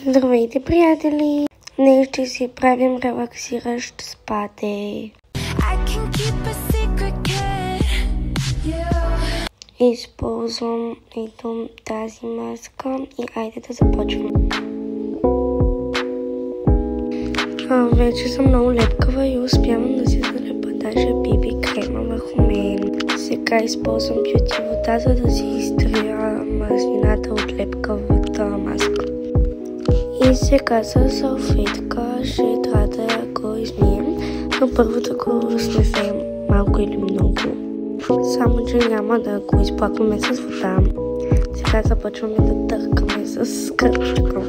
Здравейте, приятели! Днес ще си правим релаксиращ спа дей. Използвам ето тази маска и айде да започвам. Вече съм много лепкава и успявам да си залепа даже биби крема върху мен. Сега използвам бюти вода, за да си изтрия мазнината от лепкавата маска. И сега с салфетка ще трябва да го измием, но първо да го снесем малко или много. Само че няма да го изплакваме с вода. Сега започваме да търкаме с кърпичка.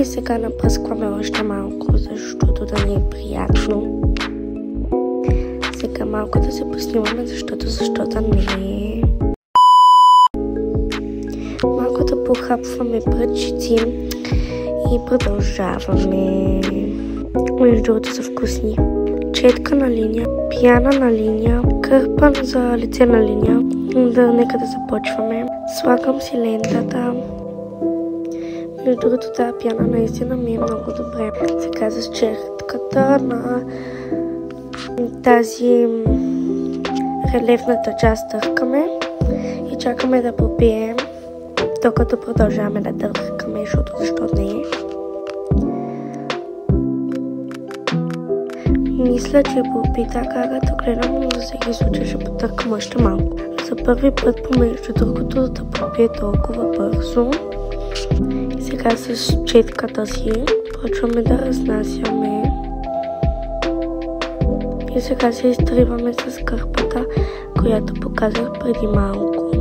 И сега напръскваме още малко, защото да ни е приятно. Сега малко да се поснимаме, защото не е. Малко да похапваме пръчици и продължаваме. Между другото са вкусни. Четка на линия, пяна на линия, кърпан за лице на линия. Нека да започваме. Слагам си лентата. Между другото тази пяна наистина ми е много добре. Сега с чертката на тази релефната част търкаме и чакаме да попием, докато продължаваме да търкаме, защото защо не е. Мисля, че попи така, като гледам, но за всеки случай ще потъркам още малко. За първи път помежду другото да попие толкова бързо. И сега с четката си почваме да разнасяме. И сега се изтриваме с кърпата, която показах преди малко.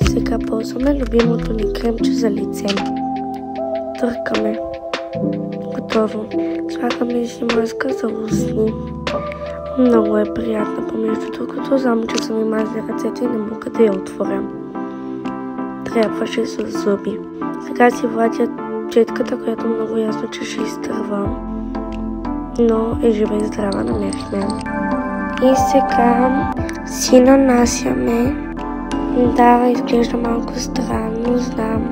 Сега ползваме любимото ни кремче за лице. Търкаме. Готово. Слагаме си маска за устни. Много е приятна помежду другото, само че съм имазли ръцете и не мога да я отворя. Трябваше с зъби. Сега си владя четката, която много ясно, че ще изтърва. Но е жива и здрава, намерихме. И сега си нанасяме. Да, изглежда малко странно, знам.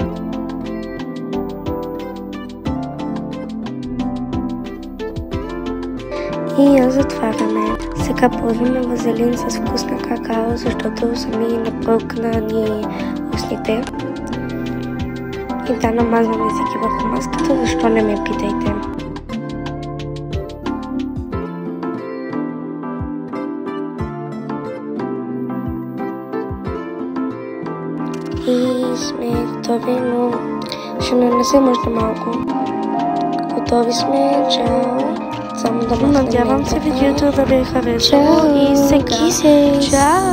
И я затваряме. Сега ползваме вазелин с вкусна какао, защото сами напълкна ни устните. И да, намазваме езики върху маската, защо не ме питайте. И сме готови, но ще нанесем още малко. Готови сме, чао! Само да надявам се видеото да ви е харесало и сега чао!